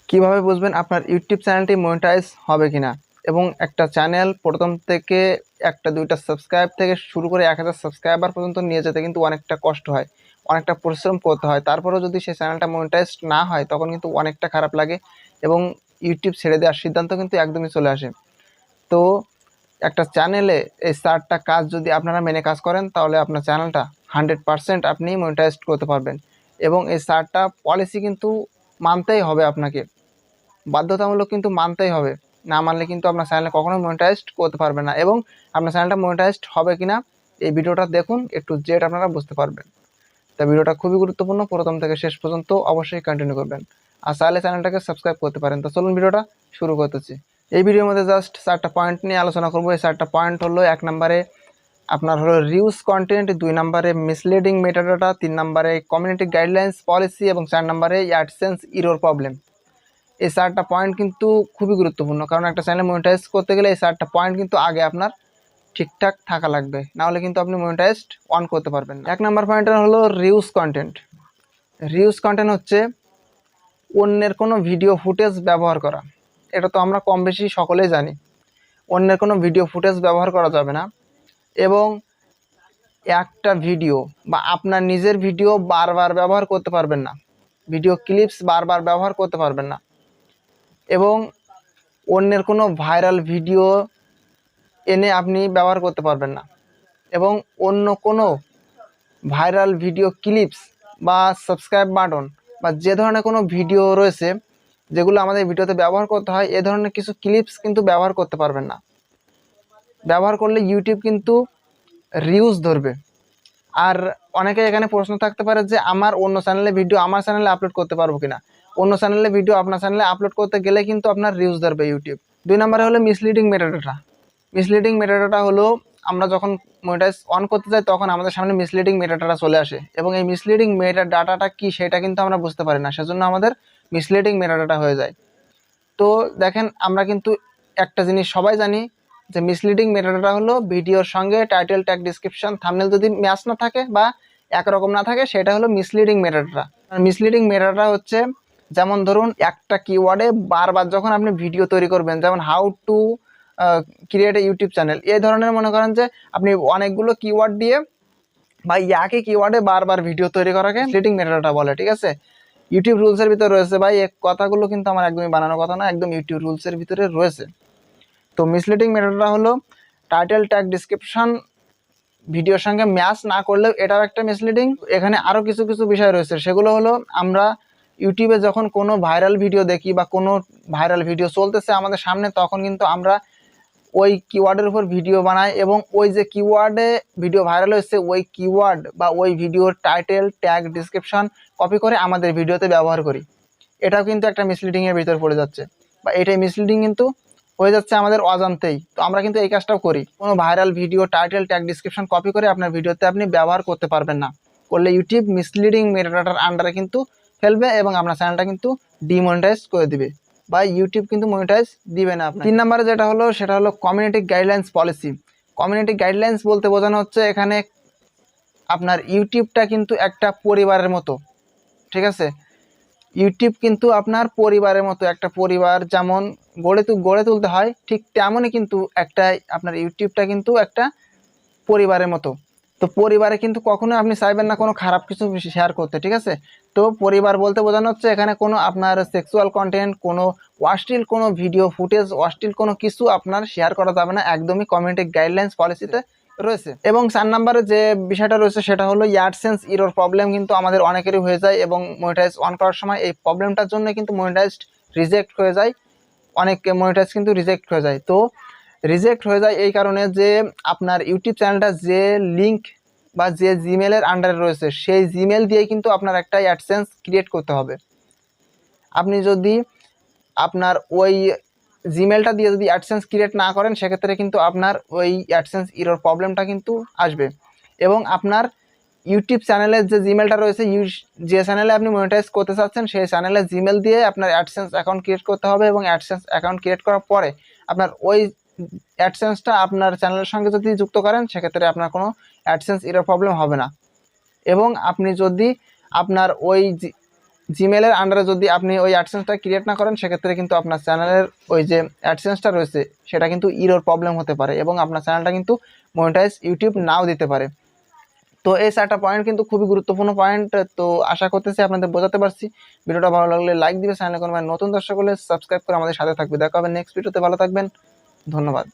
কিভাবে বুঝবেন আপনার ইউটিউব চ্যানেলটি মনিটাইজ হবে কিনা এবং একটা চ্যানেল প্রথম থেকে একটা দুইটা সাবস্ক্রাইব থেকে শুরু করে 1000 সাবস্ক্রাইবার পর্যন্ত নিয়ে যেতে কিন্তু অনেকটা কষ্ট হয়, অনেকটা পরিশ্রম করতে হয়। তারপরেও যদি সেই চ্যানেলটা মনিটাইজ না হয় তখন কিন্তু অনেকটা খারাপ লাগে এবং ইউটিউব ছেড়ে দেওয়ার সিদ্ধান্ত কিন্তু একদমই চলে আসে। তো একটা চ্যানেলে এই 4টা কাজ যদি আপনারা মেনে কাজ করেন তাহলে আপনার চ্যানেলটা 100% আপনি মনিটাইজ করতে পারবেন। এবং এই 4টা পলিসি কিন্তু মানতেই হবে, আপনাকে বাধ্যতামূলক কিন্তু মানতেই হবে। না মানলে কিন্তু আপনার চ্যানেলে কখনোই মনিটাইজড করতে পারবেন না। এবং আপনার চ্যানেলটা মনিটাইজড হবে কিনা এই ভিডিওটা দেখুন, একটু জেড আপনারা বুঝতে পারবেন। তা ভিডিওটা খুবই গুরুত্বপূর্ণ, প্রথম থেকে শেষ পর্যন্ত অবশ্যই কন্টিনিউ করবেন। আর চাইলে চ্যানেলটাকে সাবস্ক্রাইব করতে পারেন। তো চলুন ভিডিওটা শুরু করতেছি। এই ভিডিওর মধ্যে জাস্ট 4টা পয়েন্ট নিয়ে আলোচনা করবো। এই 4টা পয়েন্ট হলো, 1 নম্বরে আপনার হলো রিউজ কন্টেন্ট, 2 নম্বরে মিসলিডিং মেটাডাটা, 3 নম্বরে কমিউনিটি গাইডলাইন্স পলিসি এবং 4 নম্বরে অ্যাডসেন্স এরর প্রবলেম। এই 4টা পয়েন্ট কিন্তু খুবই গুরুত্বপূর্ণ, কারণ একটা চ্যানেল মনিটাইজ করতে গেলে এই 4টা পয়েন্ট কিন্তু আগে আপনার ঠিকঠাক থাকা লাগবে, নাহলে কিন্তু আপনি মনিটাইজড অন করতে পারবেন না। 1 নম্বর পয়েন্ট হলো রিউজ কন্টেন্ট। রিউজ কন্টেন্ট হচ্ছে অন্যের কোনো ভিডিও ফুটেজ ব্যবহার করা। এটা তো আমরা কম বেশি সকলেই জানি, অন্যের কোনো ভিডিও ফুটেজ ব্যবহার করা যাবে না। এবং একটা ভিডিও বা আপনার নিজের ভিডিও বারবার ব্যবহার করতে পারবেন না, ভিডিও ক্লিপস বারবার ব্যবহার করতে পারবেন না। এবং অন্যের কোনো ভাইরাল ভিডিও এনে আপনি ব্যবহার করতে পারবেন না। এবং অন্য কোনো ভাইরাল ভিডিও ক্লিপস বা সাবস্ক্রাইব বাটন বা যে ধরনের কোনো ভিডিও রয়েছে যেগুলো আমাদের ভিডিওতে ব্যবহার করতে হয়, এ ধরনের কিছু ক্লিপস কিন্তু ব্যবহার করতে পারবেন না। ব্যবহার করলে ইউটিউব কিন্তু রিউজ ধরবে। আর অনেকে এখানে প্রশ্ন থাকতে পারে যে আমার অন্য চ্যানেলে ভিডিও আমার চ্যানেলে আপলোড করতে পারবো কিনা। অন্য চ্যানেলে ভিডিও আপনার চ্যানেলে আপলোড করতে গেলে কিন্তু আপনার রিউজ ধরবে ইউটিউব। 2 নম্বরে হলো মিসলিডিং মেটাডাটা। মিসলিডিং মেটাডাটা হলো, আমরা যখন মনিটাইজ অন করতে যাই তখন আমাদের সামনে মিসলিডিং মেটাডাটা চলে আসে, এবং এই মিসলিডিং মেটাডাটাটা কি সেটা কিন্তু আমরা বুঝতে পারি না, সেজন্য আমাদের মিসলিডিং মেটাডাটা হয়ে যায়। তো দেখেন, আমরা কিন্তু একটা জিনিস সবাই জানি যে মিসলিডিং মেটাডাটা হলো ভিডিওর সঙ্গে টাইটেল, ট্যাগ, ডিসক্রিপশন, থাম্বনেল যদি ম্যাচ না থাকে বা একরকম না থাকে, সেটা হলো মিসলিডিং মেটাডাটা। মিসলিডিং মেটাডাটা হচ্ছে, যেমন ধরুন একটা কিওয়ার্ডে বারবার যখন আপনি ভিডিও তৈরি করবেন, যেমন how to create a YouTube channel, এই ধরনের মনে করেন যে আপনি অনেকগুলো কিওয়ার্ড দিয়ে বা একই কিওয়ার্ডে বারবার ভিডিও তৈরি করাকে মিসলিডিং মেটাডাটা বলে, ঠিক আছে। ইউটিউব রুলসের ভিতরে রয়েছে ভাই, এই কথাগুলো কিন্তু আমার একদমই বানানো কথা না, একদম ইউটিউব রুলসের ভিতরে রয়েছে। তো মিসলিডিং মেটাডাটা হলো টাইটেল, ট্যাগ, ডিসক্রিপশন ভিডিওর সঙ্গে ম্যাচ না করলেও এটাও একটা মিসলিডিং। এখানে আরও কিছু কিছু বিষয় রয়েছে, সেগুলো হলো, আমরা ইউটিউবে যখন কোনো ভাইরাল ভিডিও দেখি বা কোনো ভাইরাল ভিডিও চলতেছে আমাদের সামনে, তখন কিন্তু আমরা ওই কিওয়ার্ডের উপর ভিডিও বানাই এবং ওই যে কিওয়ার্ডে ভিডিও ভাইরাল হয়েছে ওই কিওয়ার্ড বা ওই ভিডিওর টাইটেল, ট্যাগ, ডিসক্রিপশন কপি করে আমাদের ভিডিওতে ব্যবহার করি। এটাও কিন্তু একটা মিসলিডিংয়ের ভিতর পড়ে যাচ্ছে, বা এটাই মিসলিডিং কিন্তু হয়ে যাচ্ছে আমাদের অজান্তেই। তো আমরা কিন্তু এই কাজটাও করি, কোনো viral video title, tag, description copy করে আপনার ভিডিওতে আপনি ব্যবহার করতে পারবেন না। করলে ইউটিউব মিসলিডিং মেটাডাটার আন্ডারে কিন্তু ফেলবে এবং আপনার চ্যানেলটা কিন্তু ডিমনিটাইজ করে দিবে, বা ইউটিউব কিন্তু মনিটাইজ দিবে না আপনার। 3 নম্বরে যেটা হলো সেটা হলো community guidelines policy. Community guidelines বলতে বোঝানো হচ্ছে, এখানে আপনার ইউটিউবটা কিন্তু একটা পরিবারের মতো, ঠিক আছে। ইউটিউব কিন্তু আপনার পরিবারের মতো, একটা পরিবার যেমন গড়ে তুলতে হয়, ঠিক তেমনই কিন্তু একটা আপনার ইউটিউবটা কিন্তু একটা পরিবারের মতো। তো পরিবারে কিন্তু কখনো আপনি চাইবেন না কোনো খারাপ কিছু শেয়ার করতে, ঠিক আছে। তো পরিবার বলতে বোঝানো হচ্ছে এখানে কোনো আপনার সেক্সুয়াল কন্টেন্ট, কোনো অশ্লীল কোনো ভিডিও ফুটেজ, অশ্লীল কোনো কিছু আপনার শেয়ার করা যাবে না, একদমই কমিউনিটি গাইডলাইন্স পলিসিতে রয়েছে। এবং 4 নম্বরে যে বিষয়টা রয়েছে সেটা হলো অ্যাডসেন্স এরর প্রবলেম। কিন্তু আমাদের অনেকেরই হয়ে যায় এবং মনিটাইজ অন করার সময় এই প্রবলেমটার জন্য কিন্তু মনিটাইজড রিজেক্ট হয়ে যায়, অনেক মনিটাইজ কিন্তু রিজেক্ট হয়ে যায়। তো রিজেক্ট হয়ে যায় এই কারণে যে আপনার ইউটিউব চ্যানেলটা যে লিঙ্ক বা যে জিমেলের আন্ডারে রয়েছে সেই জিমেল দিয়ে কিন্তু আপনার একটা অ্যাডসেন্স ক্রিয়েট করতে হবে। আপনি যদি আপনার ওই জিমেলটা দিয়ে যদি অ্যাডসেন্স ক্রিয়েট না করেন, সেক্ষেত্রে কিন্তু আপনার ওই অ্যাডসেন্স এরর প্রবলেমটা কিন্তু আসবে। এবং আপনার ইউটিউব চ্যানেলের যে জিমেলটা রয়েছে, যে চ্যানেলে আপনি মনিটাইজ করতে চাচ্ছেন সেই চ্যানেলের জিমেল দিয়ে আপনার অ্যাডসেন্স অ্যাকাউন্ট ক্রিয়েট করতে হবে। এবং অ্যাডসেন্স অ্যাকাউন্ট ক্রিয়েট করার পরে আপনার ওই অ্যাডসেন্সটা আপনার চ্যানেলের সঙ্গে যদি যুক্ত করেন, সেক্ষেত্রে আপনার কোনো অ্যাডসেন্স এরর প্রবলেম হবে না। এবং আপনি যদি আপনার ওই জিমেলের আন্ডারে যদি আপনি ওই অ্যাডসেন্সটা ক্রিয়েট না করেন, সেক্ষেত্রে কিন্তু আপনার চ্যানেলের ওই যে অ্যাডসেন্সটা রয়েছে সেটা কিন্তু ইরর প্রবলেম হতে পারে এবং আপনার চ্যানেলটা কিন্তু মনিটাইজ ইউটিউব নাও দিতে পারে। তো এই 4টা পয়েন্ট কিন্তু খুবই গুরুত্বপূর্ণ পয়েন্ট। তো আশা করতেছি আপনাদের বোঝাতে পারছি। ভিডিওটা ভালো লাগলে লাইক দিবে, চ্যানেলে কোনো নতুন দর্শক হলে সাবস্ক্রাইব করে আমাদের সাথে থাকবে। দেখা হবে নেক্সট ভিডিওতে, ভালো থাকবেন, ধন্যবাদ।